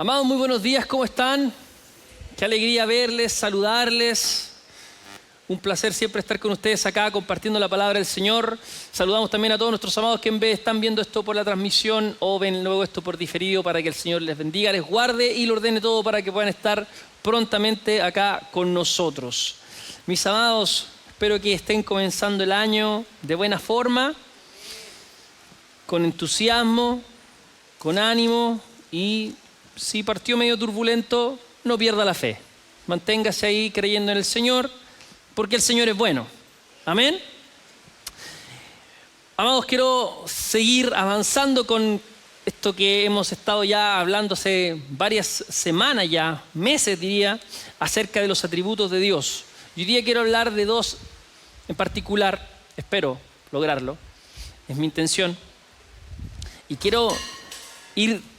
Amados, muy buenos días, ¿cómo están? Qué alegría verles, saludarles. Un placer siempre estar con ustedes acá compartiendo la palabra del Señor. Saludamos también a todos nuestros amados que en vez están viendo esto por la transmisión o ven luego esto por diferido, para que el Señor les bendiga, les guarde y lo ordene todo para que puedan estar prontamente acá con nosotros. Mis amados, espero que estén comenzando el año de buena forma, con entusiasmo, con ánimo y si partió medio turbulento, no pierda la fe. Manténgase ahí creyendo en el Señor, porque el Señor es bueno. Amén. Amados, quiero seguir avanzando con esto que hemos estado ya hablando hace varias semanas ya, meses diría, acerca de los atributos de Dios. Y hoy día quiero hablar de dos en particular, espero lograrlo, es mi intención. Y quiero ir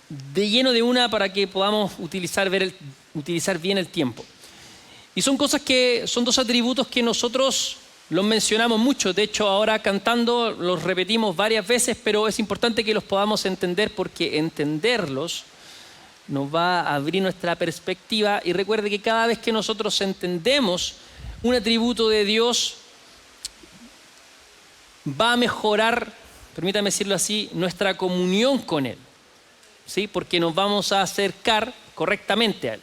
de lleno de una para que podamos utilizar bien el tiempo. Y son dos atributos que nosotros los mencionamos mucho. De hecho, ahora cantando los repetimos varias veces, pero es importante que los podamos entender porque entenderlos nos va a abrir nuestra perspectiva. Y recuerde que cada vez que nosotros entendemos un atributo de Dios, va a mejorar, permítame decirlo así, nuestra comunión con Él. ¿Sí? Porque nos vamos a acercar correctamente a Él.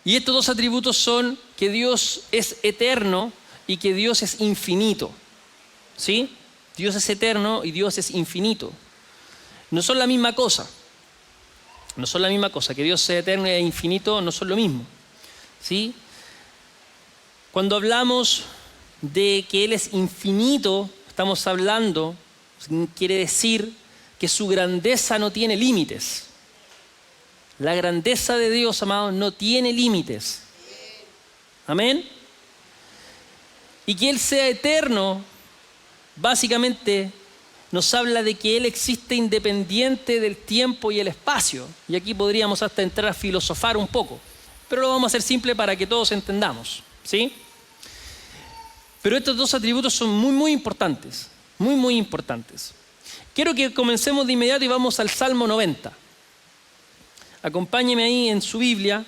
Y estos dos atributos son que Dios es eterno y que Dios es infinito. ¿Sí? Dios es eterno y Dios es infinito. No son la misma cosa. No son la misma cosa. Que Dios sea eterno e infinito no son lo mismo. ¿Sí? Cuando hablamos de que Él es infinito, estamos hablando, quiere decir que su grandeza no tiene límites. La grandeza de Dios, amados, no tiene límites. Amén. Y que Él sea eterno, básicamente nos habla de que Él existe independiente del tiempo y el espacio. Y aquí podríamos hasta entrar a filosofar un poco, pero lo vamos a hacer simple para que todos entendamos, ¿sí? Pero estos dos atributos son muy importantes, muy importantes. Quiero que comencemos de inmediato y vamos al Salmo 90. Acompáñeme ahí en su Biblia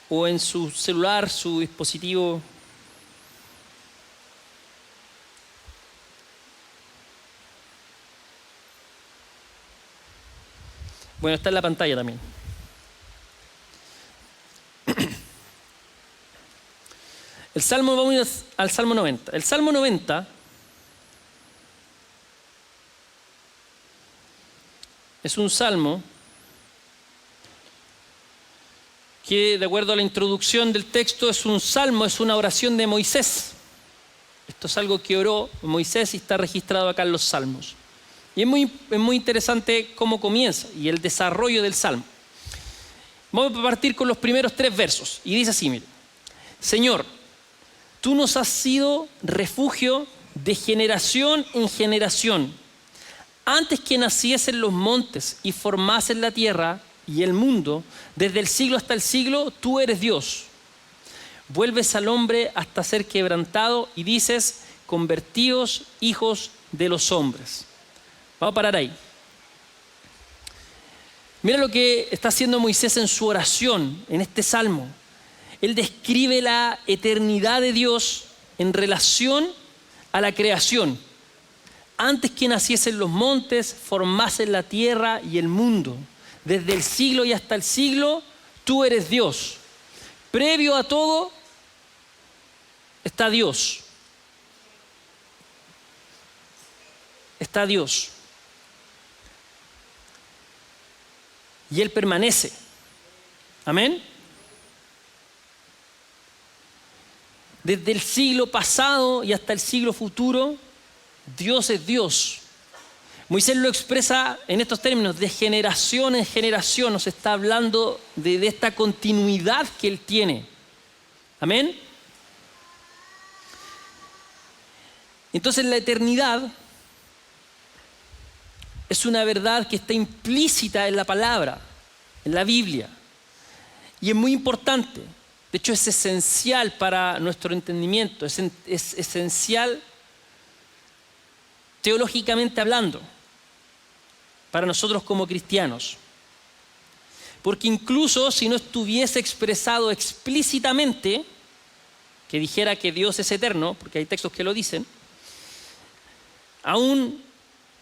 o en su celular, su dispositivo. Bueno, está en la pantalla también. Vamos al Salmo 90. El Salmo 90 es un salmo que, de acuerdo a la introducción del texto, es un salmo, es una oración de Moisés. Esto es algo que oró Moisés y está registrado acá en los salmos. Y es muy interesante cómo comienza y el desarrollo del salmo. Vamos a partir con los primeros 3 versos. Y dice así, mire: Señor, tú nos has sido refugio de generación en generación. Antes que naciesen los montes y formasen la tierra y el mundo, desde el siglo hasta el siglo, tú eres Dios. Vuelves al hombre hasta ser quebrantado y dices: convertíos hijos de los hombres. Vamos a parar ahí. Mira lo que está haciendo Moisés en su oración, en este salmo. Él describe la eternidad de Dios en relación a la creación. Antes que naciesen los montes, formasen la tierra y el mundo. Desde el siglo y hasta el siglo, tú eres Dios. Previo a todo, está Dios. Está Dios. Y Él permanece. Amén. Desde el siglo pasado y hasta el siglo futuro, Dios es Dios. Moisés lo expresa en estos términos: de generación en generación. Nos está hablando de esta continuidad que Él tiene. Amén. Entonces la eternidad es una verdad que está implícita en la palabra, en la Biblia. Y es muy importante. De hecho, es esencial para nuestro entendimiento. Es esencial teológicamente hablando. para nosotros como cristianos. Porque incluso si no estuviese expresado explícitamente, que dijera que Dios es eterno, porque hay textos que lo dicen, aún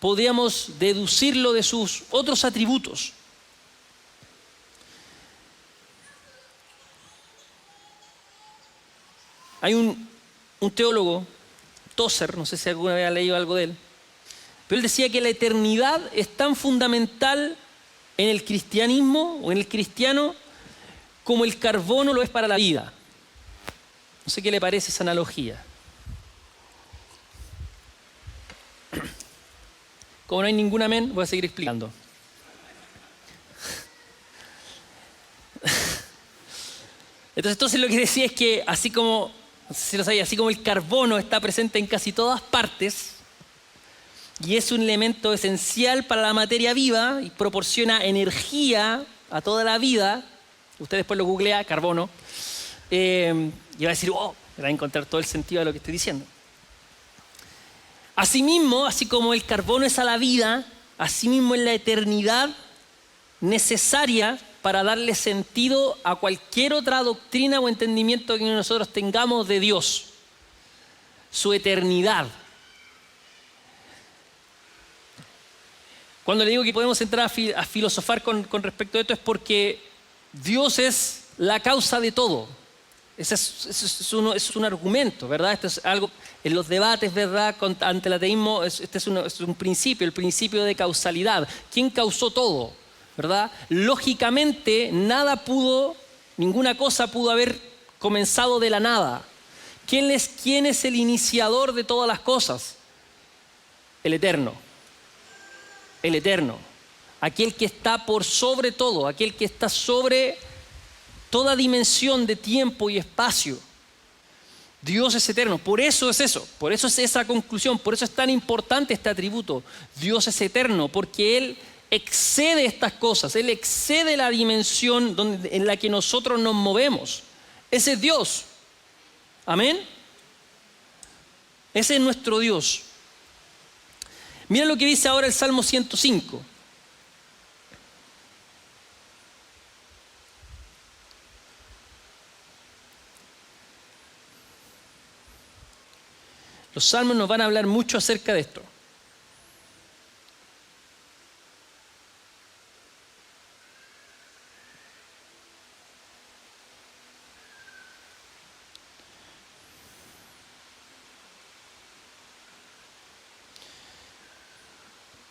podríamos deducirlo de sus otros atributos. Hay un teólogo, Tozer, no sé si alguna vez ha leído algo de él, pero él decía que la eternidad es tan fundamental en el cristianismo o en el cristiano como el carbono lo es para la vida. No sé qué le parece esa analogía. Como no hay ningún amén, voy a seguir explicando. Entonces lo que decía es que así como, no sé si lo sabía, así como el carbono está presente en casi todas partes y es un elemento esencial para la materia viva y proporciona energía a toda la vida, usted después lo googlea, carbono, y va a decir, oh, va a encontrar todo el sentido de lo que estoy diciendo. Asimismo, así como el carbono es a la vida, asimismo es la eternidad necesaria para darle sentido a cualquier otra doctrina o entendimiento que nosotros tengamos de Dios. Su eternidad. Cuando le digo que podemos entrar a filosofar con respecto a esto es porque Dios es la causa de todo. Ese es un argumento, ¿verdad? Esto es algo, en los debates, ¿verdad? Ante el ateísmo, este es un principio, el principio de causalidad. ¿Quién causó todo? ¿Verdad? Lógicamente, ninguna cosa pudo haber comenzado de la nada. ¿Quién es el iniciador de todas las cosas? El Eterno. El Eterno. Aquel que está por sobre todo, aquel que está sobre toda dimensión de tiempo y espacio. Dios es eterno, por eso es eso, por eso es esa conclusión, por eso es tan importante este atributo. Dios es eterno, porque Él excede estas cosas, Él excede la dimensión en la que nosotros nos movemos. Ese es Dios. Amén. Ese es nuestro Dios. Mira lo que dice ahora el Salmo 105. Los salmos nos van a hablar mucho acerca de esto.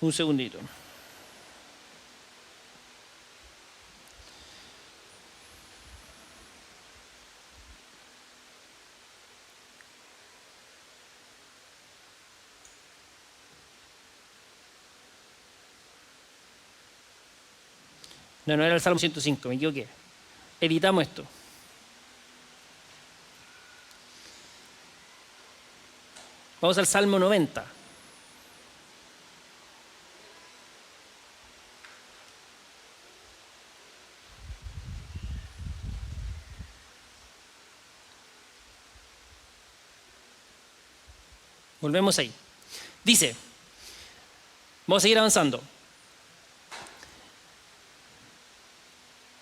Un segundito. No era el Salmo 105, me equivoqué. Editamos esto. Vamos al Salmo 90. Volvemos ahí. Dice, vamos a seguir avanzando.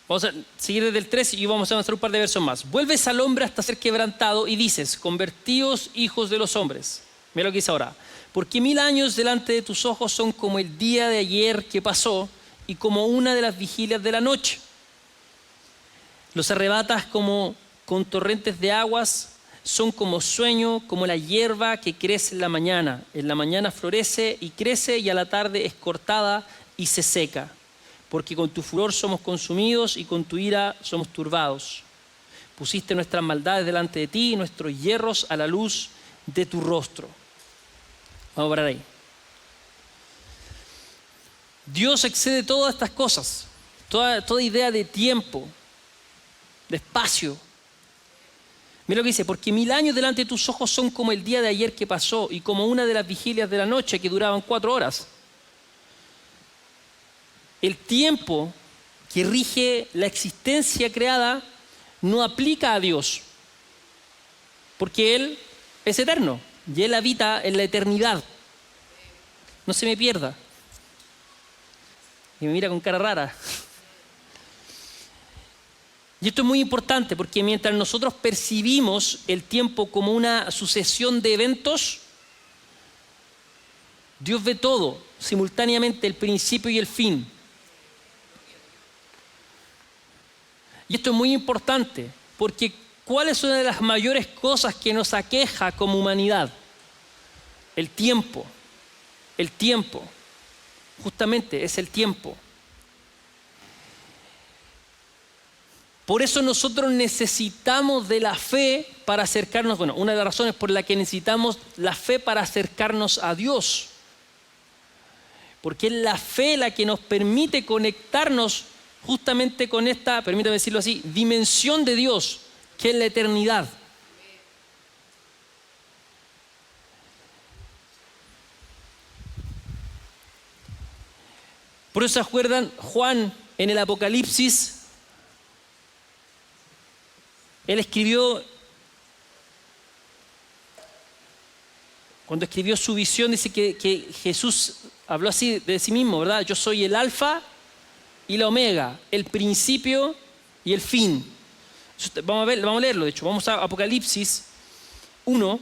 Vamos a seguir desde el 3 y vamos a avanzar un par de versos más. Vuelves al hombre hasta ser quebrantado y dices, convertíos hijos de los hombres. Mira lo que dice ahora. Porque 1000 años delante de tus ojos son como el día de ayer que pasó y como una de las vigilias de la noche. Los arrebatas como con torrentes de aguas, son como sueño, como la hierba que crece en la mañana. En la mañana florece y crece y a la tarde es cortada y se seca. Porque con tu furor somos consumidos y con tu ira somos turbados. Pusiste nuestras maldades delante de ti y nuestros hierros a la luz de tu rostro. Vamos a parar ahí. Dios excede todas estas cosas, toda idea de tiempo, de espacio. Mira lo que dice, porque 1000 años delante de tus ojos son como el día de ayer que pasó y como una de las vigilias de la noche que duraban 4 horas. El tiempo que rige la existencia creada no aplica a Dios, porque Él es eterno y Él habita en la eternidad. No se me pierda. y me mira con cara rara. Y esto es muy importante porque mientras nosotros percibimos el tiempo como una sucesión de eventos, Dios ve todo simultáneamente, el principio y el fin. Y esto es muy importante porque ¿cuál es una de las mayores cosas que nos aqueja como humanidad? El tiempo. El tiempo. Justamente es el tiempo. Por eso nosotros necesitamos de la fe para acercarnos, bueno, una de las razones por la que necesitamos la fe para acercarnos a Dios. Porque es la fe la que nos permite conectarnos justamente con esta, permítame decirlo así, dimensión de Dios, que es la eternidad. Por eso se acuerdan, Juan en el Apocalipsis, él escribió, cuando escribió su visión, dice que Jesús habló así de sí mismo, ¿verdad? Yo soy el alfa y la omega, el principio y el fin. Vamos a leerlo, de hecho. Vamos a Apocalipsis 1.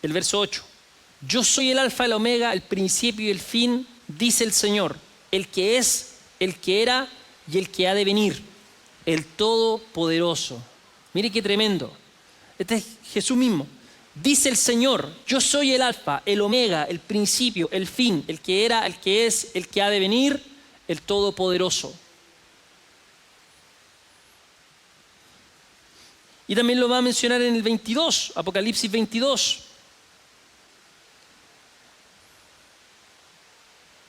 El verso 8. Yo soy el alfa y la omega, el principio y el fin, dice el Señor, el que es, el que era y el que ha de venir, el Todopoderoso. Mire qué tremendo. Este es Jesús mismo. Dice el Señor, yo soy el alfa, el omega, el principio, el fin, el que era, el que es, el que ha de venir, el Todopoderoso. Y también lo va a mencionar en el 22, Apocalipsis 22.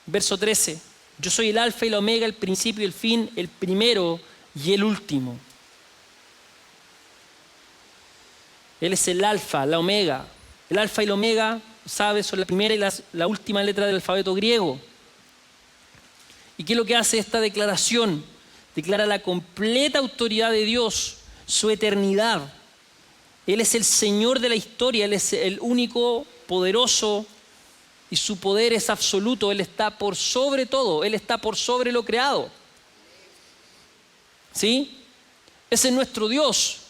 Verso 13. Yo soy el alfa y la omega, el principio y el fin, el primero y el último. Él es el alfa, la omega. El alfa y la omega, ¿sabes? Son la primera y la última letra del alfabeto griego. ¿Y qué es lo que hace esta declaración? Declara la completa autoridad de Dios, su eternidad. Él es el Señor de la historia, Él es el único poderoso y su poder es absoluto. Él está por sobre todo, Él está por sobre lo creado. ¿Sí? Ese es nuestro Dios.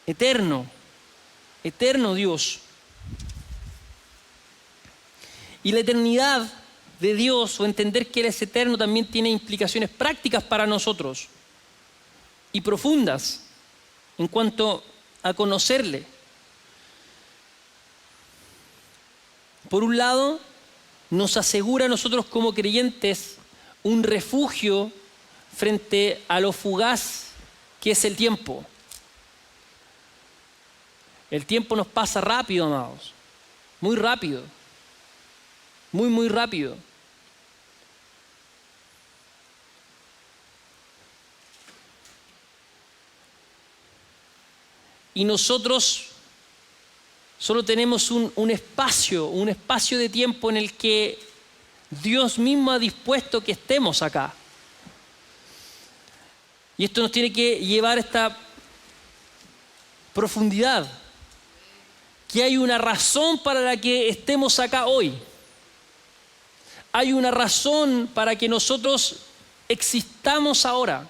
Eterno, eterno Dios. Y la eternidad de Dios, o entender que Él es eterno, también tiene implicaciones prácticas para nosotros y profundas en cuanto a conocerle. Por un lado, nos asegura a nosotros como creyentes un refugio frente a lo fugaz que es el tiempo. El tiempo nos pasa rápido, amados. Muy rápido. Muy, muy rápido. Y nosotros solo tenemos un espacio de tiempo en el que Dios mismo ha dispuesto que estemos acá. Y esto nos tiene que llevar a esta profundidad. Que hay una razón para la que estemos acá hoy. Hay una razón para que nosotros existamos ahora.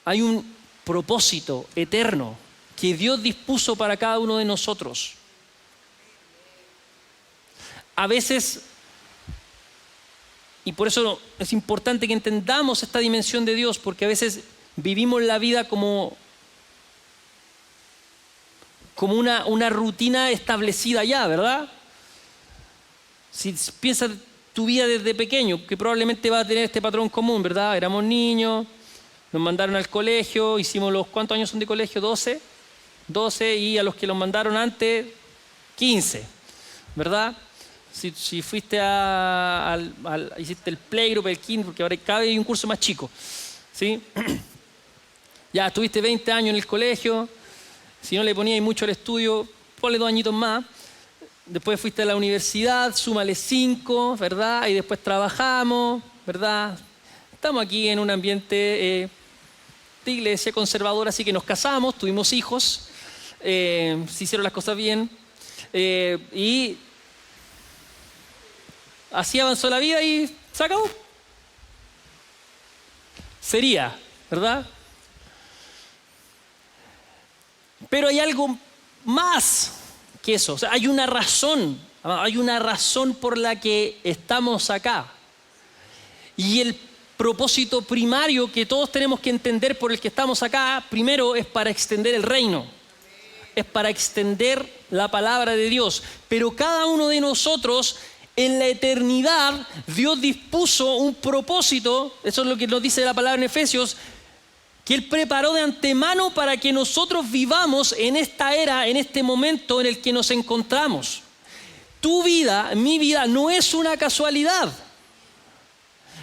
Hay un propósito eterno que Dios dispuso para cada uno de nosotros. A veces, y por eso es importante que entendamos esta dimensión de Dios, porque a veces vivimos la vida como una rutina establecida ya, ¿verdad? Si piensas tu vida desde pequeño, que probablemente vas a tener este patrón común, ¿verdad? Éramos niños, nos mandaron al colegio, hicimos ¿cuántos años son de colegio? 12, y a los que los mandaron antes, 15, ¿verdad? Si fuiste hiciste el playgroup, el kinder, porque ahora cada vez hay un curso más chico, ¿sí? Ya estuviste 20 años en el colegio, si no le poníais mucho al estudio, ponle 2 añitos más, después fuiste a la universidad, súmale 5, ¿verdad? Y después trabajamos, ¿verdad? Estamos aquí en un ambiente de iglesia conservadora, así que nos casamos, tuvimos hijos, se hicieron las cosas bien, y así avanzó la vida y se acabó. Sería, ¿verdad? Pero hay algo más que eso. O sea, hay una razón por la que estamos acá. Y el propósito primario que todos tenemos que entender por el que estamos acá, primero es para extender el reino. Es para extender la palabra de Dios. Pero cada uno de nosotros, en la eternidad, Dios dispuso un propósito, eso es lo que nos dice la palabra en Efesios, que Él preparó de antemano para que nosotros vivamos en esta era, en este momento en el que nos encontramos. Tu vida, mi vida, no es una casualidad.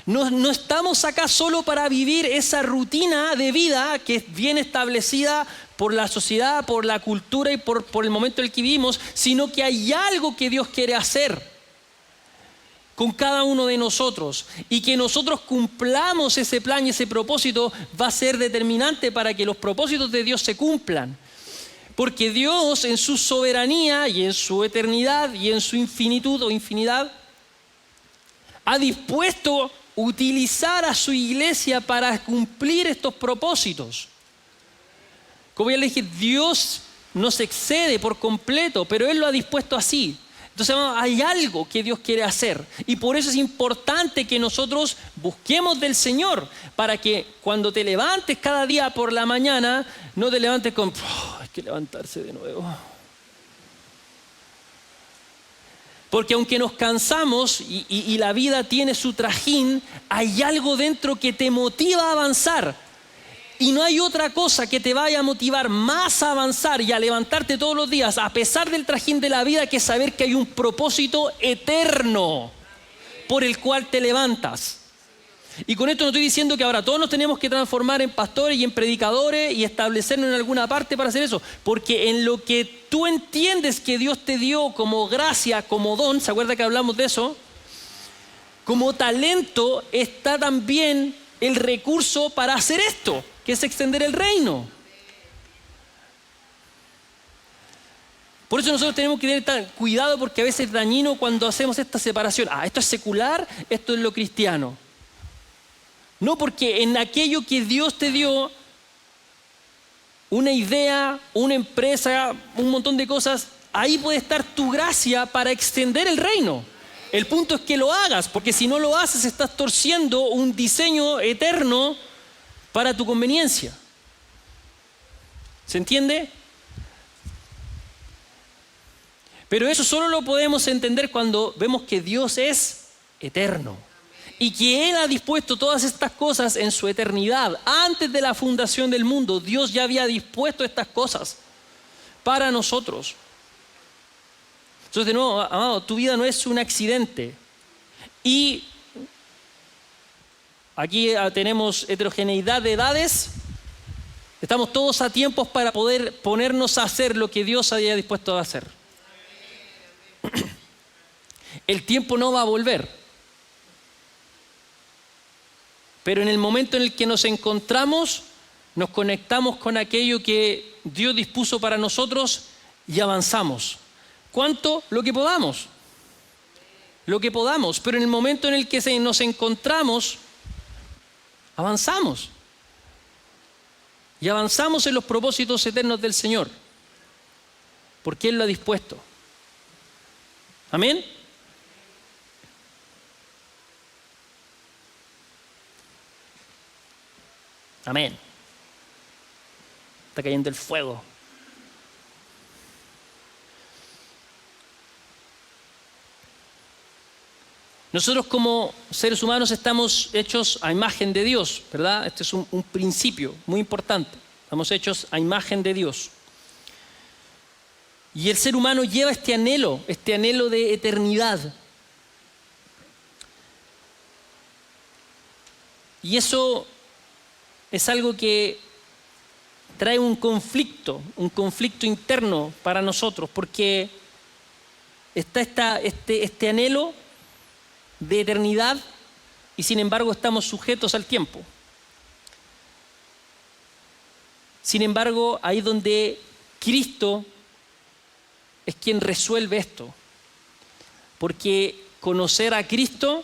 No estamos acá solo para vivir esa rutina de vida que es bien establecida por la sociedad, por la cultura y por el momento en el que vivimos, sino que hay algo que Dios quiere hacer con cada uno de nosotros, y que nosotros cumplamos ese plan y ese propósito va a ser determinante para que los propósitos de Dios se cumplan. Porque Dios, en su soberanía y en su eternidad y en su infinitud o infinidad, ha dispuesto utilizar a su iglesia para cumplir estos propósitos. Como ya le dije, Dios no se excede por completo, pero Él lo ha dispuesto así. Entonces hay algo que Dios quiere hacer, y por eso es importante que nosotros busquemos del Señor, para que cuando te levantes cada día por la mañana, no te levantes con hay que levantarse de nuevo. Porque aunque nos cansamos y la vida tiene su trajín, hay algo dentro que te motiva a avanzar. Y no hay otra cosa que te vaya a motivar más a avanzar y a levantarte todos los días, a pesar del trajín de la vida, que saber que hay un propósito eterno por el cual te levantas. Y con esto no estoy diciendo que ahora todos nos tenemos que transformar en pastores y en predicadores y establecernos en alguna parte para hacer eso. Porque en lo que tú entiendes que Dios te dio como gracia, como don, ¿se acuerda que hablamos de eso? Como talento está también el recurso para hacer esto, que es extender el reino. Por eso nosotros tenemos que tener cuidado, porque a veces es dañino cuando hacemos esta separación. Esto es secular, esto es lo cristiano. No, porque en aquello que Dios te dio, una idea, una empresa, un montón de cosas, ahí puede estar tu gracia para extender el reino. El punto es que lo hagas, porque si no lo haces, estás torciendo un diseño eterno para tu conveniencia. ¿Se entiende? Pero eso solo lo podemos entender cuando vemos que Dios es eterno y que Él ha dispuesto todas estas cosas en su eternidad. Antes de la fundación del mundo, Dios ya había dispuesto estas cosas para nosotros. Entonces, de nuevo, amado, tu vida no es un accidente. Y aquí tenemos heterogeneidad de edades. Estamos todos a tiempos para poder ponernos a hacer lo que Dios había dispuesto a hacer. El tiempo no va a volver. Pero en el momento en el que nos encontramos, nos conectamos con aquello que Dios dispuso para nosotros y avanzamos. ¿Cuánto? Lo que podamos. Lo que podamos. Pero en el momento en el que nos encontramos, avanzamos. Y avanzamos en los propósitos eternos del Señor. Porque Él lo ha dispuesto. ¿Amén? Amén. Está cayendo el fuego. Nosotros como seres humanos estamos hechos a imagen de Dios, ¿verdad? Este es un principio muy importante. Estamos hechos a imagen de Dios. Y el ser humano lleva este anhelo de eternidad. Y eso es algo que trae un conflicto interno para nosotros, porque está este anhelo de eternidad y sin embargo estamos sujetos al tiempo. Sin embargo, ahí es donde Cristo es quien resuelve esto. Porque conocer a Cristo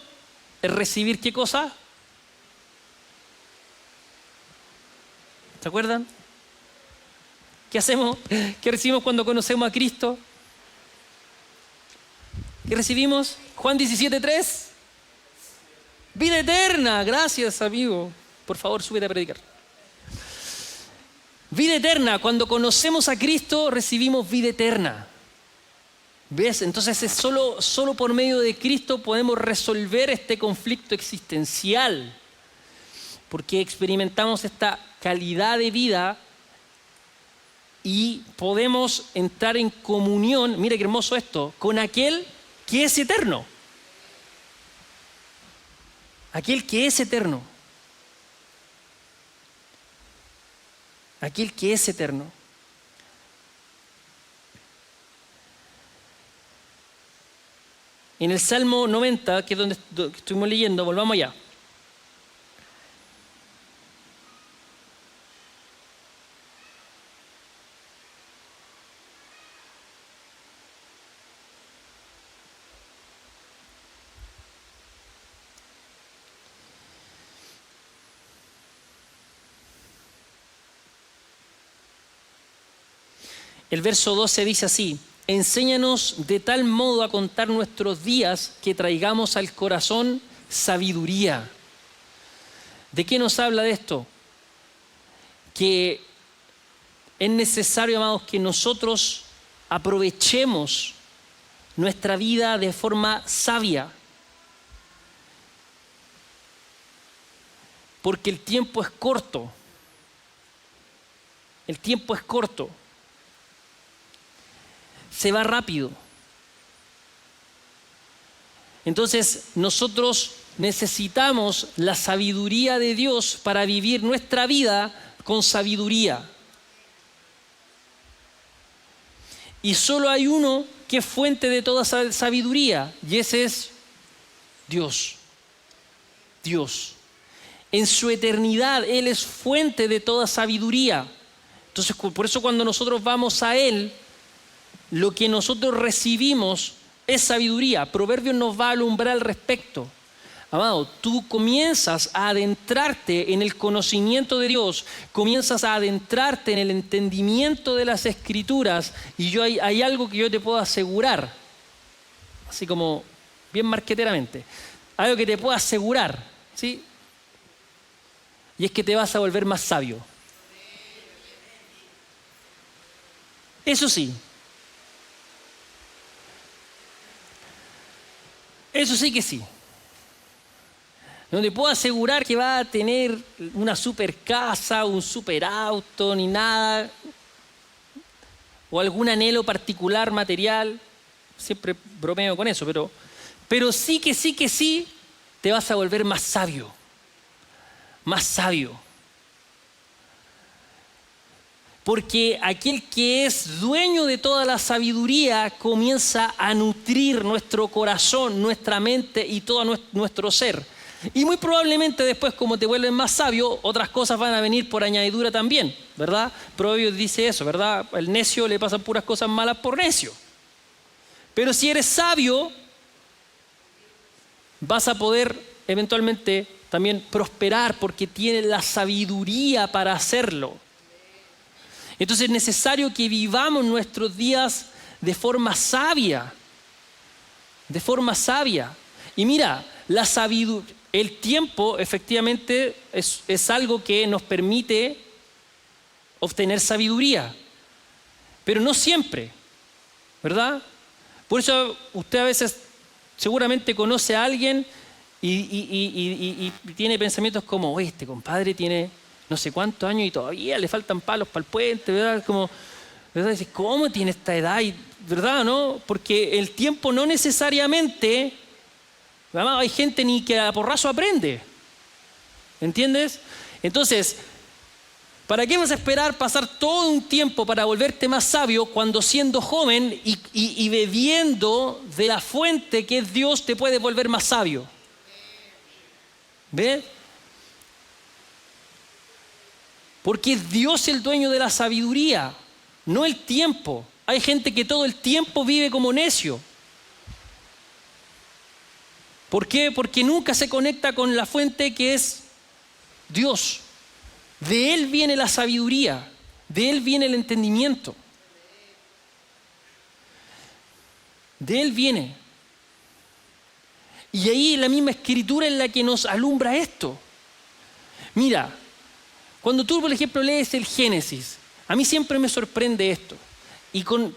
es recibir ¿qué cosa? ¿Se acuerdan? ¿Qué hacemos? ¿Qué recibimos cuando conocemos a Cristo? ¿Qué recibimos? Juan 17:3. Vida eterna. Gracias, amigo. Por favor, súbete a predicar. Vida eterna. Cuando conocemos a Cristo, recibimos vida eterna. ¿Ves? Entonces es solo por medio de Cristo podemos resolver este conflicto existencial. Porque experimentamos esta calidad de vida y podemos entrar en comunión, mire qué hermoso esto, con aquel que es eterno. Aquel que es eterno. Aquel que es eterno. En el Salmo 90, que es donde estuvimos leyendo, volvamos allá. El verso 12 dice así: enséñanos de tal modo a contar nuestros días que traigamos al corazón sabiduría. ¿De qué nos habla de esto? Que es necesario, amados, que nosotros aprovechemos nuestra vida de forma sabia. Porque el tiempo es corto. El tiempo es corto. Se va rápido. Entonces, nosotros necesitamos la sabiduría de Dios para vivir nuestra vida con sabiduría. Y solo hay uno que es fuente de toda sabiduría, y ese es Dios. Dios. En su eternidad, Él es fuente de toda sabiduría. Entonces, por eso cuando nosotros vamos a Él, lo que nosotros recibimos es sabiduría. Proverbios nos va a alumbrar al respecto. Amado, tú comienzas a adentrarte en el conocimiento de Dios, comienzas a adentrarte en el entendimiento de las Escrituras, y hay algo que yo te puedo asegurar, así como bien marqueteramente, algo que te puedo asegurar, ¿sí? Y es que te vas a volver más sabio. Eso sí. Eso sí que sí. No te puedo asegurar que va a tener una super casa, un super auto, ni nada, o algún anhelo particular material. Siempre bromeo con eso, pero sí, te vas a volver más sabio. Más sabio. Porque aquel que es dueño de toda la sabiduría comienza a nutrir nuestro corazón, nuestra mente y todo nuestro ser. Y muy probablemente después, como te vuelves más sabio, otras cosas van a venir por añadidura también, ¿verdad? Proverbios dice eso, ¿verdad? Al necio le pasan puras cosas malas por necio. Pero si eres sabio, vas a poder eventualmente también prosperar porque tienes la sabiduría para hacerlo. Entonces es necesario que vivamos nuestros días de forma sabia. De forma sabia. Y mira, el tiempo efectivamente es algo que nos permite obtener sabiduría. Pero no siempre, ¿verdad? Por eso usted a veces seguramente conoce a alguien y tiene pensamientos como, oye, este compadre tiene no sé cuántos años y todavía le faltan palos para el puente, ¿verdad? Como, ¿verdad? Dices, ¿cómo tiene esta edad? ¿Verdad, no? Porque el tiempo no necesariamente, además hay gente ni que a porrazo aprende, ¿entiendes? Entonces, ¿Para qué vas a esperar pasar todo un tiempo para volverte más sabio cuando siendo joven y bebiendo de la fuente que es Dios te puedes volver más sabio? ¿Ves? Porque es Dios el dueño de la sabiduría, no el tiempo. Hay gente que todo el tiempo vive como necio. ¿Por qué? Porque nunca se conecta con la fuente que es Dios. De Él viene la sabiduría, de Él viene el entendimiento. De Él viene. Y ahí la misma Escritura es la que nos alumbra esto. Mira, cuando tú, por ejemplo, lees el Génesis, a mí siempre me sorprende esto. Y con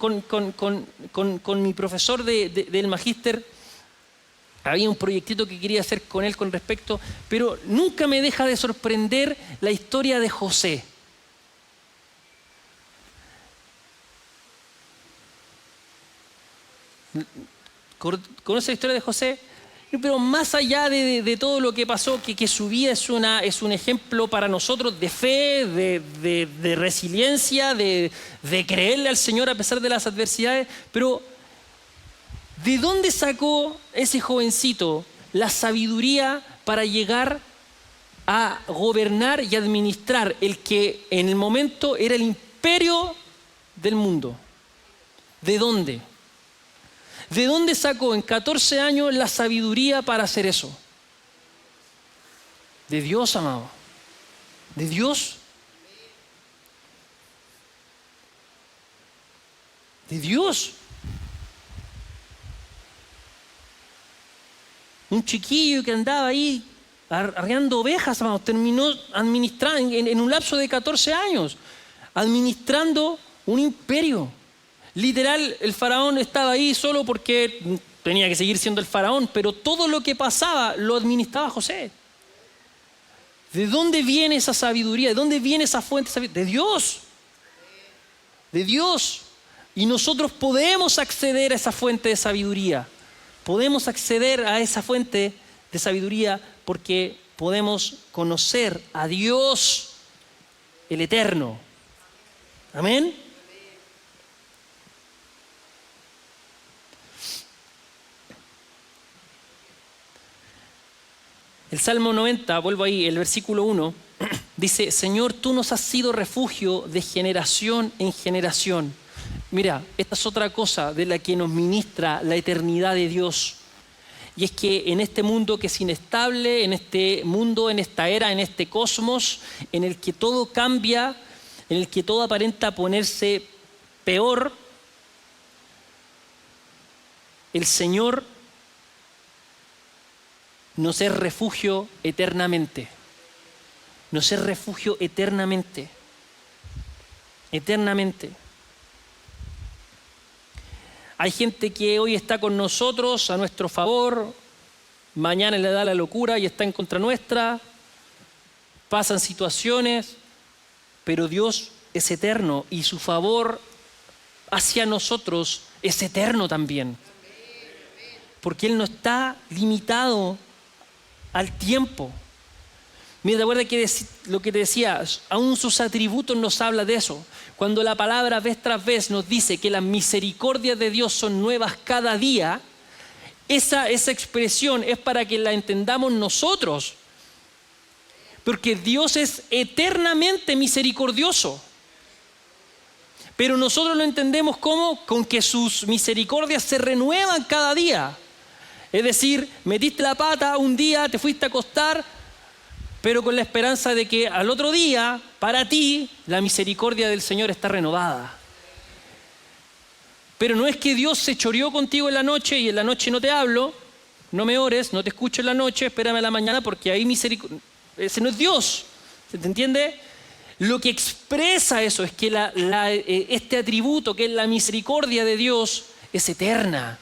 mi profesor del magíster, había un proyectito que quería hacer con él con respecto, pero nunca me deja de sorprender la historia de José. ¿Conoce la historia de José? Pero más allá de todo lo que pasó, que su vida es un ejemplo para nosotros de fe, de resiliencia, de creerle al Señor a pesar de las adversidades, pero ¿de dónde sacó ese jovencito la sabiduría para llegar a gobernar y administrar el que en el momento era el imperio del mundo? ¿De dónde? ¿De dónde sacó en 14 años la sabiduría para hacer eso? De Dios, amado. De Dios. De Dios. Un chiquillo que andaba ahí arreando ovejas, amado, terminó administrando en un lapso de 14 años, administrando un imperio. Literal, el faraón estaba ahí solo porque tenía que seguir siendo el faraón, pero todo lo que pasaba lo administraba José. ¿De dónde viene esa sabiduría? ¿De dónde viene esa fuente de sabiduría? De Dios. De Dios. Y nosotros podemos acceder a esa fuente de sabiduría. Podemos acceder a esa fuente de sabiduría porque podemos conocer a Dios, el Eterno. Amén. El Salmo 90, vuelvo ahí, el versículo 1, dice: Señor, tú nos has sido refugio de generación en generación. Mira, esta es otra cosa de la que nos ministra la eternidad de Dios. Y es que en este mundo que es inestable, en este mundo, en esta era, en este cosmos, en el que todo cambia, en el que todo aparenta ponerse peor, el Señor nos es refugio eternamente. Nos es refugio eternamente. Eternamente. Hay gente que hoy está con nosotros a nuestro favor, mañana le da la locura y está en contra nuestra, pasan situaciones, pero Dios es eterno y su favor hacia nosotros es eterno también. Porque Él no está limitado al tiempo. Mira, ¿te acuerdas que lo que te decía? Aún sus atributos nos habla de eso. Cuando la palabra vez tras vez nos dice que las misericordias de Dios son nuevas cada día, esa expresión es para que la entendamos nosotros. Porque Dios es eternamente misericordioso. Pero nosotros lo entendemos como con que sus misericordias se renuevan cada día. Es decir, metiste la pata un día, te fuiste a acostar, pero con la esperanza de que al otro día, para ti, la misericordia del Señor está renovada. Pero no es que Dios se choreó contigo en la noche y en la noche no te hablo, no me ores, no te escucho en la noche, espérame a la mañana porque hay misericordia. Ese no es Dios, ¿se te entiende? Lo que expresa eso es que este atributo que es la misericordia de Dios es eterna.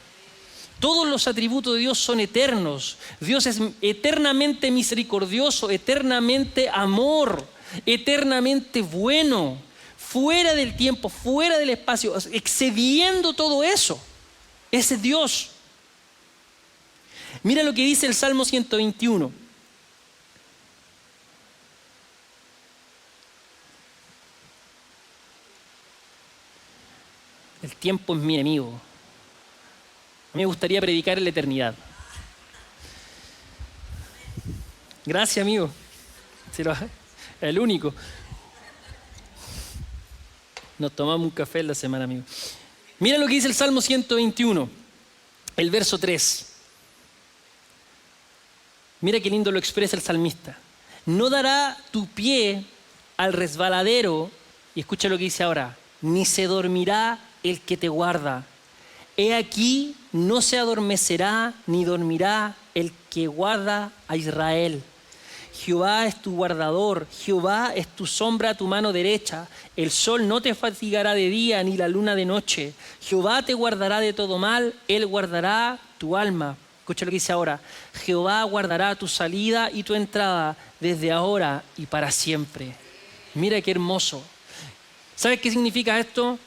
Todos los atributos de Dios son eternos. Dios es eternamente misericordioso, eternamente amor, eternamente bueno, fuera del tiempo, fuera del espacio, excediendo todo eso. Ese es Dios. Mira lo que dice el Salmo 121. el tiempo es mi enemigo. A mí me gustaría predicar en la eternidad. Gracias, amigo. El único. Nos tomamos un café en la semana, amigo. Mira lo que dice el Salmo 121, el verso 3. Mira qué lindo lo expresa el salmista. No dará tu pie al resbaladero, y escucha lo que dice ahora, ni se dormirá el que te guarda. He aquí, no se adormecerá ni dormirá el que guarda a Israel. Jehová es tu guardador, Jehová es tu sombra a tu mano derecha. El sol no te fatigará de día ni la luna de noche. Jehová te guardará de todo mal, Él guardará tu alma. Escucha lo que dice ahora. Jehová guardará tu salida y tu entrada desde ahora y para siempre. Mira qué hermoso. ¿Sabes qué significa esto?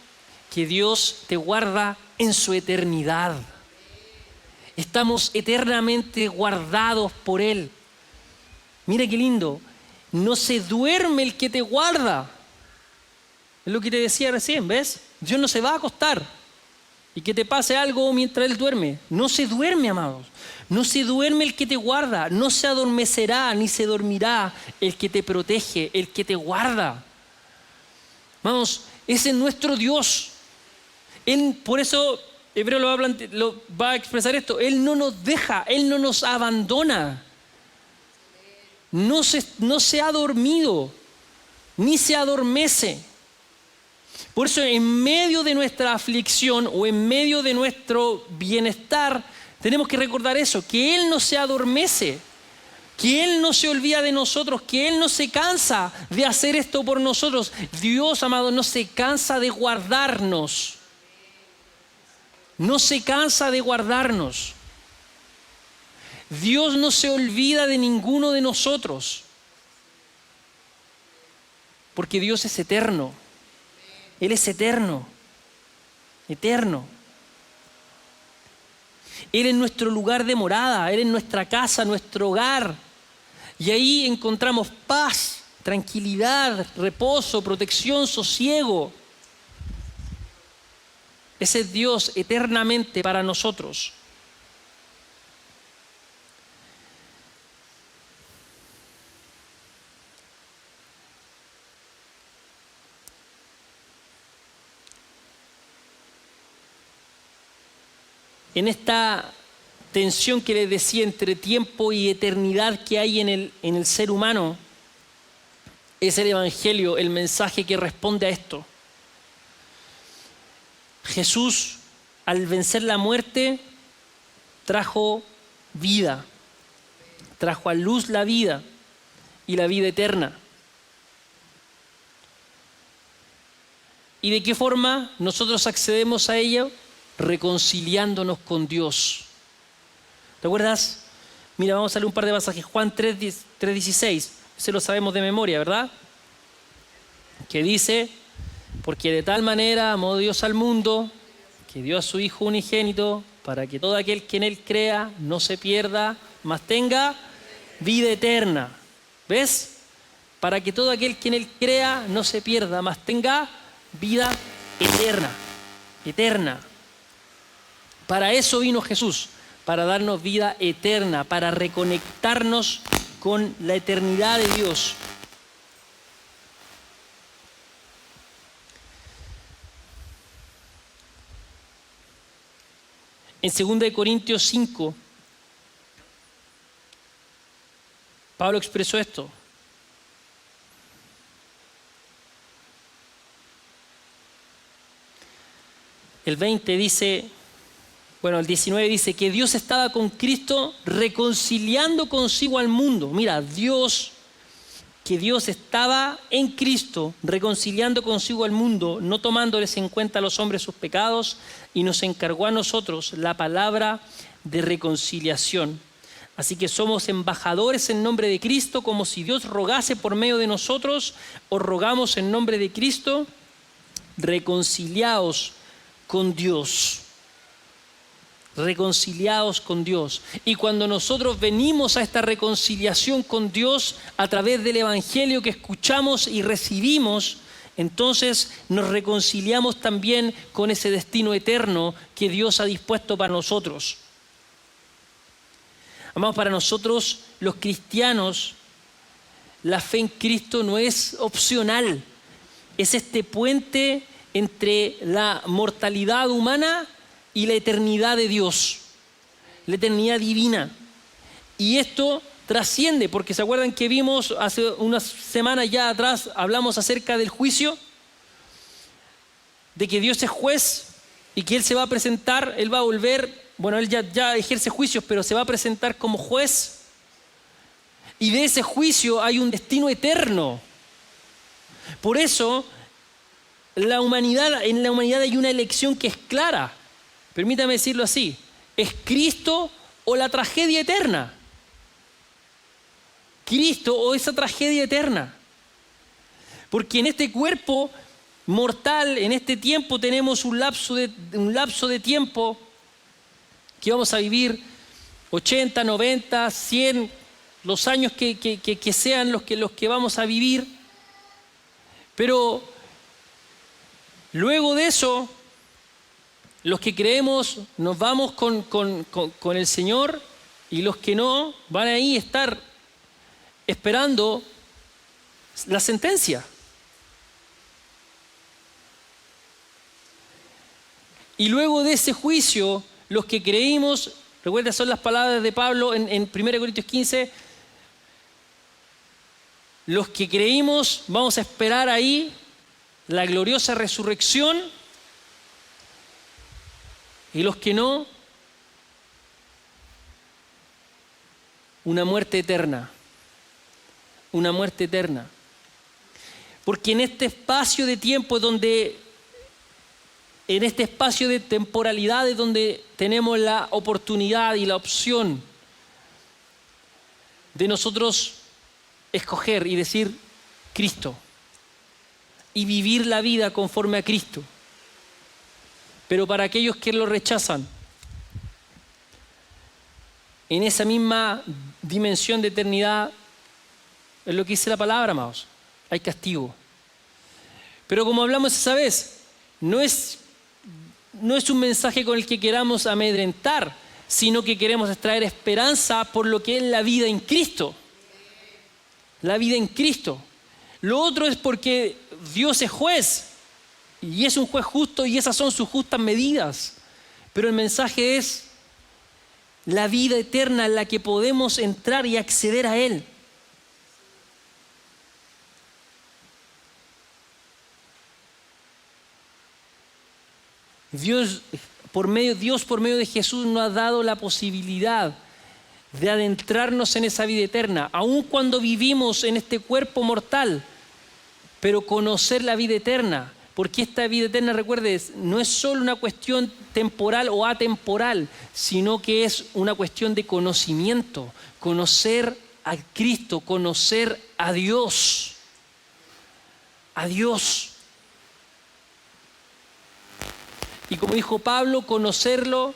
Que Dios te guarda en su eternidad. Estamos eternamente guardados por Él. Mira qué lindo. No se duerme el que te guarda. Es lo que te decía recién, ¿ves? Dios no se va a acostar y que te pase algo mientras Él duerme. No se duerme, amados. No se duerme el que te guarda. No se adormecerá ni se dormirá el que te protege, el que te guarda. Vamos, ese es nuestro Dios. Por eso Hebreo lo va a expresar esto. Él no nos deja, Él no nos abandona. No se ha dormido, ni se adormece. Por eso en medio de nuestra aflicción o en medio de nuestro bienestar, tenemos que recordar eso, que Él no se adormece, que Él no se olvida de nosotros, que Él no se cansa de hacer esto por nosotros. Dios, amado, no se cansa de guardarnos. No se cansa de guardarnos. Dios no se olvida de ninguno de nosotros, porque Dios es eterno. Él es eterno, eterno. Él es nuestro lugar de morada, Él es nuestra casa, nuestro hogar. Y ahí encontramos paz, tranquilidad, reposo, protección, sosiego. Ese es Dios eternamente para nosotros. En esta tensión que les decía entre tiempo y eternidad que hay en el ser humano, es el Evangelio, el mensaje que responde a esto. Jesús, al vencer la muerte, trajo vida, trajo a luz la vida y la vida eterna. ¿Y de qué forma nosotros accedemos a ella? Reconciliándonos con Dios. ¿Te acuerdas? Mira, vamos a leer un par de pasajes. Juan 3:16. Ese lo sabemos de memoria, ¿verdad? Que dice, porque de tal manera amó Dios al mundo, que dio a su Hijo unigénito, para que todo aquel que en Él crea no se pierda, mas tenga vida eterna. ¿Ves? Para que todo aquel que en Él crea no se pierda, mas tenga vida eterna. Eterna. Para eso vino Jesús, para darnos vida eterna, para reconectarnos con la eternidad de Dios. En 2 Corintios 5, Pablo expresó esto. El 20 dice, el 19 dice que Dios estaba con Cristo reconciliando consigo al mundo. Mira, que Dios estaba en Cristo reconciliando consigo al mundo, no tomándoles en cuenta a los hombres sus pecados, y nos encargó a nosotros la palabra de reconciliación. Así que somos embajadores en nombre de Cristo, como si Dios rogase por medio de nosotros. Os rogamos en nombre de Cristo, reconciliaos con Dios. Reconciliados con Dios. Y cuando nosotros venimos a esta reconciliación con Dios a través del Evangelio que escuchamos y recibimos, entonces nos reconciliamos también con ese destino eterno que Dios ha dispuesto para nosotros. Amados, para nosotros los cristianos, la fe en Cristo no es opcional, es este puente entre la mortalidad humana y la eternidad de Dios, la eternidad divina. Y esto trasciende, porque ¿se acuerdan que vimos hace unas semanas ya atrás, hablamos acerca del juicio? De que Dios es juez y que Él se va a presentar, Él va a volver, bueno, Él ya ejerce juicios, pero se va a presentar como juez. Y de ese juicio hay un destino eterno. Por eso, en la humanidad hay una elección que es clara. Permítame decirlo así. ¿Es Cristo o la tragedia eterna? Cristo o esa tragedia eterna. Porque en este cuerpo mortal, en este tiempo tenemos un lapso de tiempo que vamos a vivir 80, 90, 100, los años que sean los que vamos a vivir. Pero luego de eso, los que creemos nos vamos con el Señor, y los que no van ahí a estar esperando la sentencia. Y luego de ese juicio, los que creímos, recuerda, son las palabras de Pablo en 1 Corintios 15, los que creímos vamos a esperar ahí la gloriosa resurrección, y los que no, una muerte eterna. Una muerte eterna. Porque en este espacio de tiempo en este espacio de temporalidad es donde tenemos la oportunidad y la opción de nosotros escoger y decir Cristo y vivir la vida conforme a Cristo. Pero para aquellos que lo rechazan, en esa misma dimensión de eternidad, es lo que dice la palabra, amados, hay castigo. Pero como hablamos esa vez, no es un mensaje con el que queramos amedrentar, sino que queremos traer esperanza por lo que es la vida en Cristo. La vida en Cristo. Lo otro es porque Dios es juez, y es un juez justo, y esas son sus justas medidas. Pero el mensaje es la vida eterna en la que podemos entrar y acceder a Él. Dios por medio de Jesús nos ha dado la posibilidad de adentrarnos en esa vida eterna, aun cuando vivimos en este cuerpo mortal, pero conocer la vida eterna, porque esta vida eterna, recuerdes, no es solo una cuestión temporal o atemporal, sino que es una cuestión de conocimiento, conocer a Cristo, conocer a Dios. A Dios. Y como dijo Pablo, conocerlo,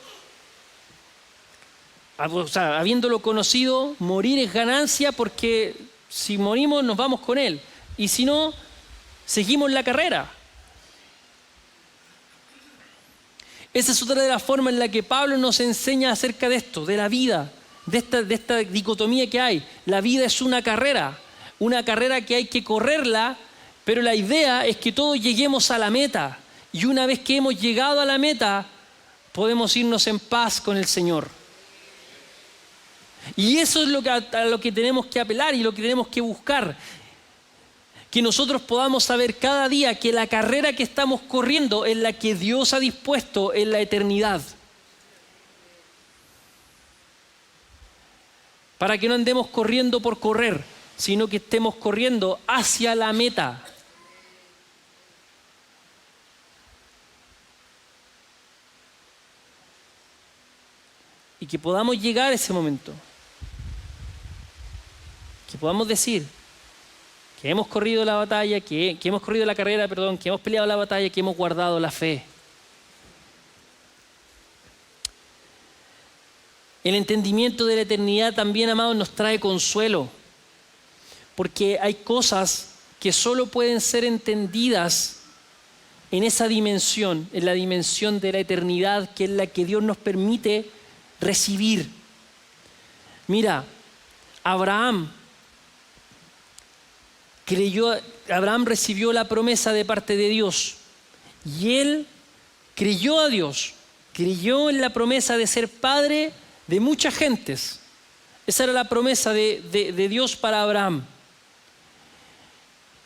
o sea, habiéndolo conocido, morir es ganancia, porque si morimos nos vamos con Él. Y si no, seguimos la carrera. Esa es otra de las formas en la que Pablo nos enseña acerca de esto, de la vida, de esta dicotomía que hay. La vida es una carrera que hay que correrla, pero la idea es que todos lleguemos a la meta. Y una vez que hemos llegado a la meta, podemos irnos en paz con el Señor. Y eso es a lo que tenemos que apelar y lo que tenemos que buscar. Que nosotros podamos saber cada día que la carrera que estamos corriendo es la que Dios ha dispuesto en la eternidad. Para que no andemos corriendo por correr, sino que estemos corriendo hacia la meta. Y que podamos llegar a ese momento. Que podamos decir que hemos corrido la batalla, que hemos corrido la carrera, que hemos peleado la batalla, que hemos guardado la fe. El entendimiento de la eternidad también, amados, nos trae consuelo. Porque hay cosas que solo pueden ser entendidas en esa dimensión, en la dimensión de la eternidad, que es la que Dios nos permite recibir. Mira, Abraham recibió la promesa de parte de Dios y él creyó a Dios, creyó en la promesa de ser padre de muchas gentes. Esa era la promesa de Dios para Abraham.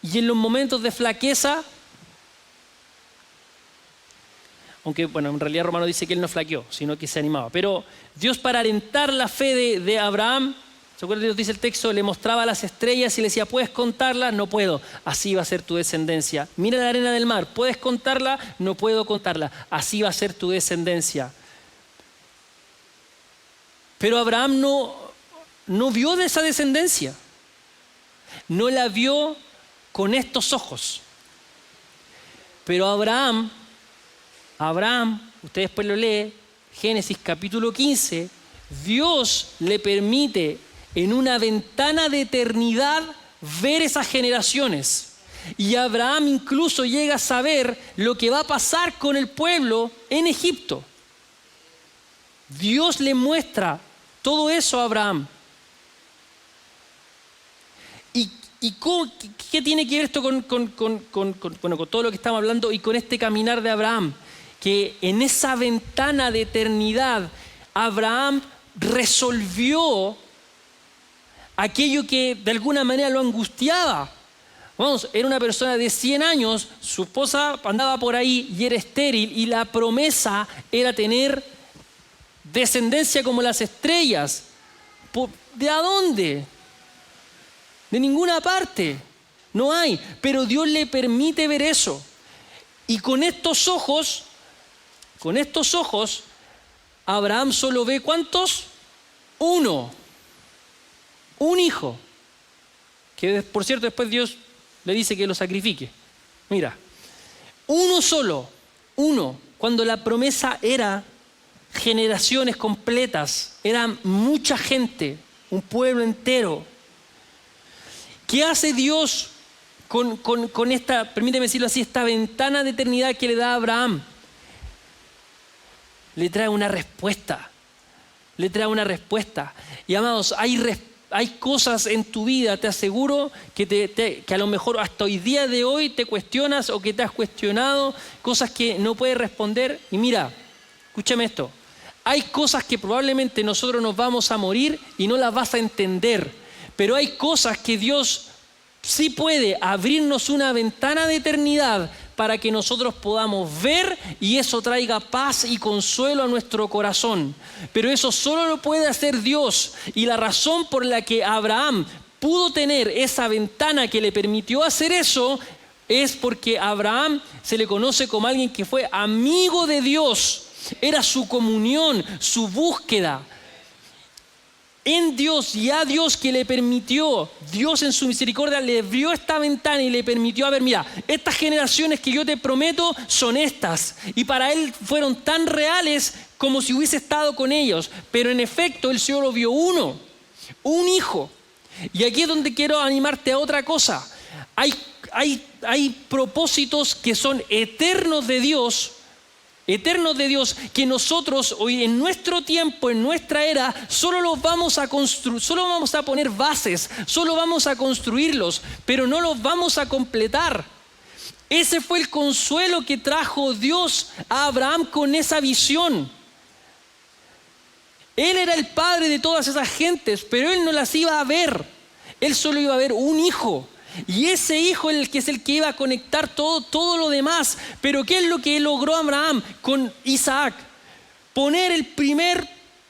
Y en los momentos de flaqueza, aunque bueno, en realidad Romano dice que él no flaqueó, sino que se animaba. Pero Dios, para alentar la fe de Abraham, ¿se acuerdan? Dios dice el texto, le mostraba las estrellas y le decía, ¿puedes contarlas? No puedo. Así va a ser tu descendencia. Mira la arena del mar, ¿puedes contarla? No puedo contarla. Así va a ser tu descendencia. Pero Abraham no vio de esa descendencia. No la vio con estos ojos. Pero Abraham, usted después lo lee, Génesis capítulo 15, Dios le permite en una ventana de eternidad ver esas generaciones. Y Abraham incluso llega a saber lo que va a pasar con el pueblo en Egipto. Dios le muestra todo eso a Abraham. ¿Y qué tiene que ver esto con todo lo que estamos hablando y con este caminar de Abraham? Que en esa ventana de eternidad, Abraham resolvió aquello que de alguna manera lo angustiaba. Vamos, era una persona de 100 años, su esposa andaba por ahí y era estéril, y la promesa era tener descendencia como las estrellas. ¿De a dónde? De ninguna parte. No hay. Pero Dios le permite ver eso. Y con estos ojos, Abraham solo ve ¿cuántos? Uno. Un hijo. Que por cierto después Dios le dice que lo sacrifique. Mira. Uno solo. Uno. Cuando la promesa era generaciones completas. Era mucha gente. Un pueblo entero. ¿Qué hace Dios con esta, permíteme decirlo así, esta ventana de eternidad que le da a Abraham? Le trae una respuesta. Le trae una respuesta. Y amados, hay cosas en tu vida, te aseguro, que a lo mejor hasta hoy día de hoy te cuestionas o que te has cuestionado, cosas que no puedes responder. Y mira, escúchame esto. Hay cosas que probablemente nosotros nos vamos a morir y no las vas a entender. Pero hay cosas que Dios sí puede abrirnos una ventana de eternidad para que nosotros podamos ver y eso traiga paz y consuelo a nuestro corazón. Pero eso solo lo puede hacer Dios. Y la razón por la que Abraham pudo tener esa ventana que le permitió hacer eso es porque Abraham se le conoce como alguien que fue amigo de Dios. Era su comunión, su búsqueda en Dios y a Dios que le permitió, Dios en su misericordia le abrió esta ventana y le permitió, a ver, mira, estas generaciones que yo te prometo son estas. Y para él fueron tan reales como si hubiese estado con ellos. Pero en efecto el Señor lo vio uno, un hijo. Y aquí es donde quiero animarte a otra cosa. Hay propósitos que son eternos de Dios, que nosotros hoy en nuestro tiempo, en nuestra era, solo los vamos a construir, solo vamos a poner bases, solo vamos a construirlos, pero no los vamos a completar. Ese fue el consuelo que trajo Dios a Abraham con esa visión. Él era el padre de todas esas gentes, pero él no las iba a ver. Él solo iba a ver un hijo. Y ese hijo es el que iba a conectar todo lo demás. Pero ¿qué es lo que logró Abraham con Isaac? Poner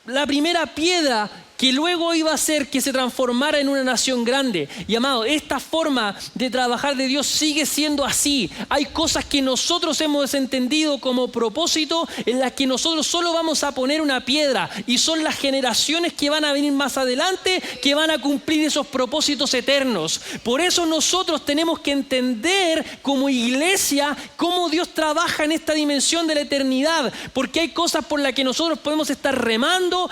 la primera piedra que luego iba a hacer que se transformara en una nación grande. Y amado, esta forma de trabajar de Dios sigue siendo así. Hay cosas que nosotros hemos entendido como propósito en las que nosotros solo vamos a poner una piedra y son las generaciones que van a venir más adelante que van a cumplir esos propósitos eternos. Por eso nosotros tenemos que entender como iglesia cómo Dios trabaja en esta dimensión de la eternidad, porque hay cosas por las que nosotros podemos estar remando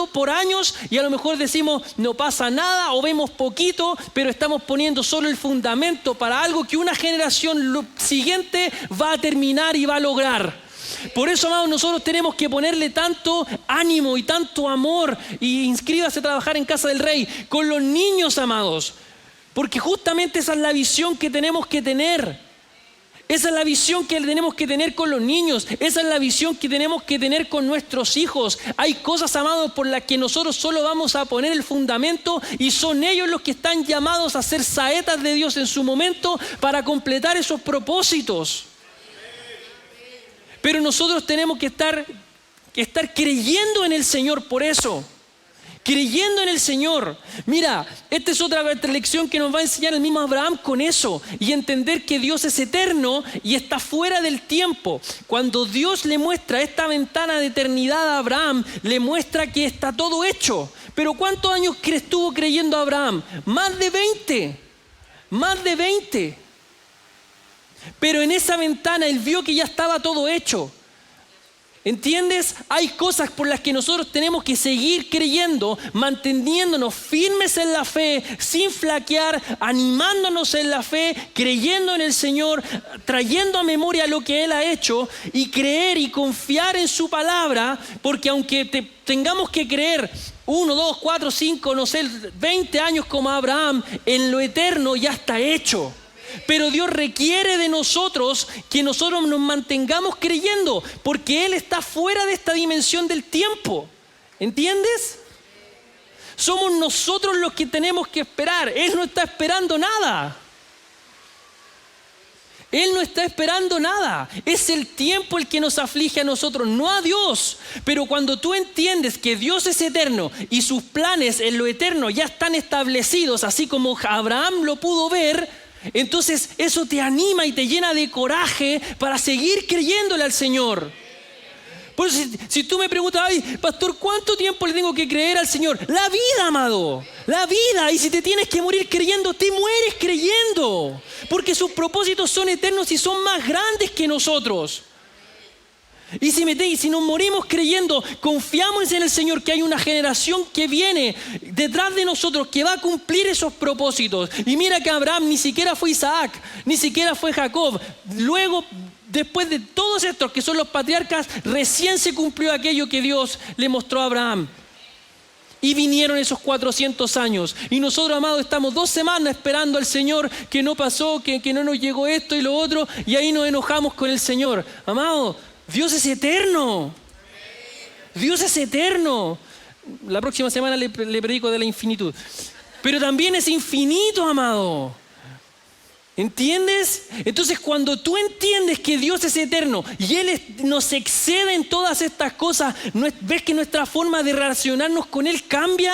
esperando por años y a lo mejor decimos no pasa nada o vemos poquito, pero estamos poniendo solo el fundamento para algo que una generación siguiente va a terminar y va a lograr. Por eso, amados, nosotros tenemos que ponerle tanto ánimo y tanto amor, y inscríbase a trabajar en Casa del Rey con los niños, amados, porque justamente esa es la visión que tenemos que tener. Esa es la visión que tenemos que tener con los niños. Esa es la visión que tenemos que tener con nuestros hijos. Hay cosas, amados, por las que nosotros solo vamos a poner el fundamento, y son ellos los que están llamados a ser saetas de Dios en su momento para completar esos propósitos. Pero nosotros tenemos que estar creyendo en el Señor por eso. Creyendo en el Señor. Mira, esta es otra lección que nos va a enseñar el mismo Abraham con eso. Y entender que Dios es eterno y está fuera del tiempo. Cuando Dios le muestra esta ventana de eternidad a Abraham, le muestra que está todo hecho. Pero ¿cuántos años estuvo creyendo Abraham? Más de 20. Más de 20. Pero en esa ventana él vio que ya estaba todo hecho. ¿Entiendes? Hay cosas por las que nosotros tenemos que seguir creyendo, manteniéndonos firmes en la fe, sin flaquear, animándonos en la fe, creyendo en el Señor, trayendo a memoria lo que Él ha hecho, y creer y confiar en su palabra, porque aunque tengamos que creer 1, 2, 4, 5, no sé, 20 años como Abraham, en lo eterno ya está hecho. Pero Dios requiere de nosotros que nosotros nos mantengamos creyendo, porque Él está fuera de esta dimensión del tiempo. ¿Entiendes? Somos nosotros los que tenemos que esperar. Él no está esperando nada. Él no está esperando nada. Es el tiempo el que nos aflige a nosotros, no a Dios. Pero cuando tú entiendes que Dios es eterno y sus planes en lo eterno ya están establecidos, así como Abraham lo pudo ver, entonces eso te anima y te llena de coraje para seguir creyéndole al Señor. Por eso, si tú me preguntas, ay, pastor, ¿cuánto tiempo le tengo que creer al Señor? La vida, amado, la vida. Y si te tienes que morir creyendo, te mueres creyendo, porque sus propósitos son eternos y son más grandes que nosotros. Y si nos morimos creyendo, confiamos en el Señor, que hay una generación que viene detrás de nosotros que va a cumplir esos propósitos. Y mira que Abraham ni siquiera fue Isaac, ni siquiera fue Jacob. Luego, después de todos estos que son los patriarcas, recién se cumplió aquello que Dios le mostró a Abraham. Y vinieron esos 400 años. Y nosotros, amados, estamos 2 semanas esperando al Señor, que no pasó, que no nos llegó esto y lo otro, y ahí nos enojamos con el Señor. Amados, Dios es eterno. Dios es eterno. La próxima semana le predico de la infinitud. Pero también es infinito, amado. ¿Entiendes? Entonces, cuando tú entiendes que Dios es eterno y Él nos excede en todas estas cosas, ¿ves que nuestra forma de relacionarnos con Él cambia?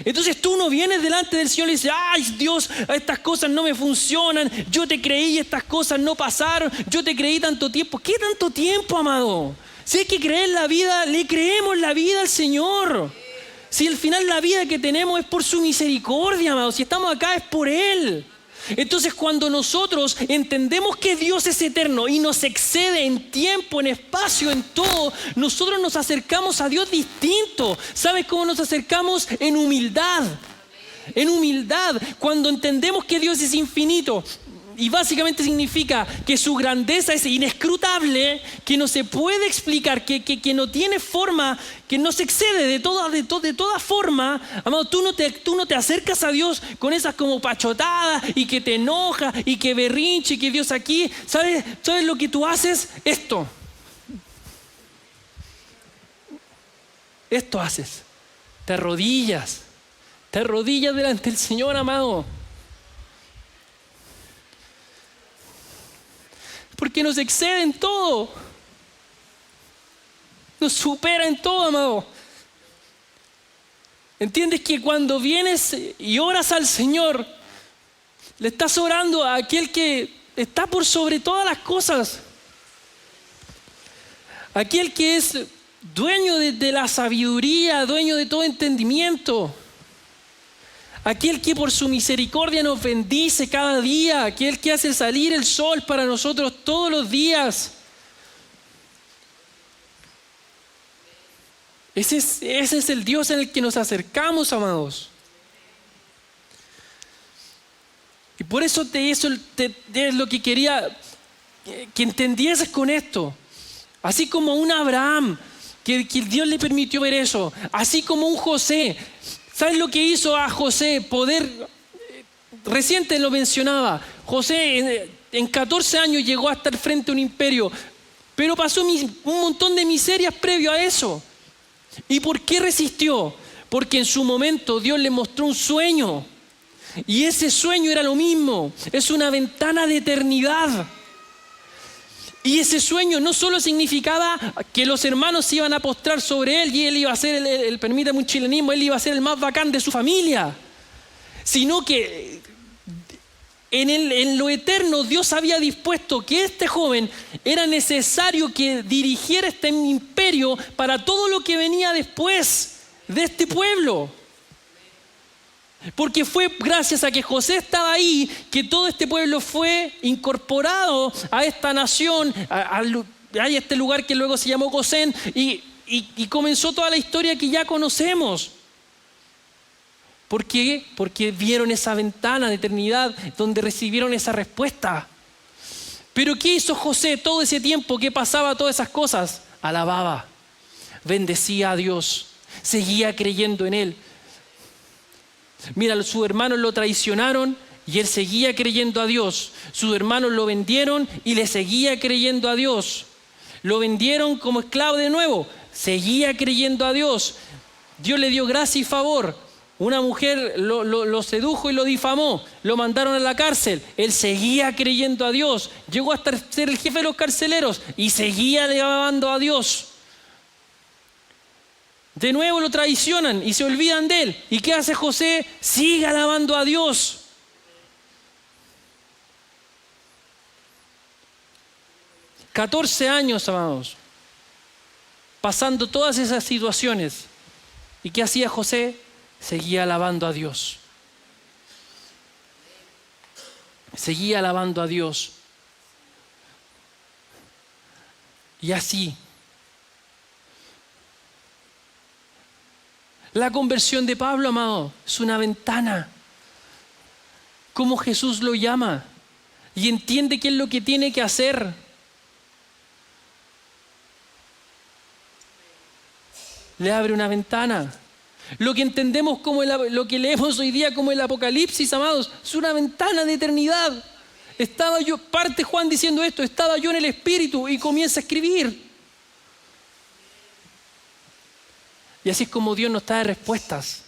Entonces tú no vienes delante del Señor y dices, ay Dios, estas cosas no me funcionan, yo te creí y estas cosas no pasaron, yo te creí tanto tiempo. ¿Qué tanto tiempo, amado? Si hay que creer la vida, le creemos la vida al Señor. Si al final la vida que tenemos es por su misericordia, amado, si estamos acá es por Él. Entonces, cuando nosotros entendemos que Dios es eterno y nos excede en tiempo, en espacio, en todo, nosotros nos acercamos a Dios distinto. ¿Sabes cómo nos acercamos? En humildad. En humildad. Cuando entendemos que Dios es infinito, y básicamente significa que su grandeza es inescrutable, que no se puede explicar, que no tiene forma, que no se excede de toda forma. Amado, tú no te acercas a Dios con esas como pachotadas y que te enoja y que berrinche y que Dios aquí. ¿Sabes lo que tú haces? Esto haces. Te arrodillas delante del Señor, amado. Porque nos excede en todo. Nos supera en todo, amado. ¿Entiendes que cuando vienes y oras al Señor, le estás orando a aquel que está por sobre todas las cosas? Aquel que es dueño de la sabiduría, dueño de todo entendimiento. Aquel que por su misericordia nos bendice cada día, aquel que hace salir el sol para nosotros todos los días. Ese es el Dios en el que nos acercamos, amados. Y por eso es lo que quería que entendieses con esto. Así como un Abraham, que Dios le permitió ver eso. Así como un José. ¿Sabes lo que hizo a José? Reciente lo mencionaba. José en 14 años llegó a estar frente a un imperio. Pero pasó un montón de miserias previo a eso. ¿Y por qué resistió? Porque en su momento Dios le mostró un sueño. Y ese sueño era lo mismo. Es una ventana de eternidad. Y ese sueño no solo significaba que los hermanos se iban a postrar sobre él y él iba a ser, permítame un chilenismo, él iba a ser el más bacán de su familia. Sino que en lo eterno Dios había dispuesto que este joven era necesario que dirigiera este imperio para todo lo que venía después de este pueblo. Porque fue gracias a que José estaba ahí que todo este pueblo fue incorporado a esta nación, a este lugar que luego se llamó Gosén, y comenzó toda la historia que ya conocemos. ¿Por qué? Porque vieron esa ventana de eternidad donde recibieron esa respuesta. Pero ¿qué hizo José todo ese tiempo que pasaba todas esas cosas? Alababa, bendecía a Dios, seguía creyendo en Él. Mira, sus hermanos lo traicionaron y él seguía creyendo a Dios. Sus hermanos lo vendieron y le seguía creyendo a Dios. Lo vendieron como esclavo de nuevo, seguía creyendo a Dios. Dios le dio gracia y favor. Una mujer lo sedujo y lo difamó. Lo mandaron a la cárcel. Él seguía creyendo a Dios. Llegó hasta ser el jefe de los carceleros y seguía alabando a Dios. De nuevo lo traicionan y se olvidan de él. ¿Y qué hace José? Sigue alabando a Dios. ...14 años, amados... pasando todas esas situaciones. ¿Y qué hacía José? Seguía alabando a Dios. Seguía alabando a Dios. Y así... La conversión de Pablo, amado, es una ventana. Como Jesús lo llama. Y entiende qué es lo que tiene que hacer. Le abre una ventana. Lo que entendemos como lo que leemos hoy día como el Apocalipsis, amados, es una ventana de eternidad. Parte Juan diciendo esto, estaba yo en el Espíritu y comienza a escribir. Y así es como Dios nos trae respuestas.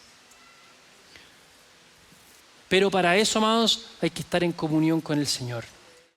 Pero para eso, amados, hay que estar en comunión con el Señor.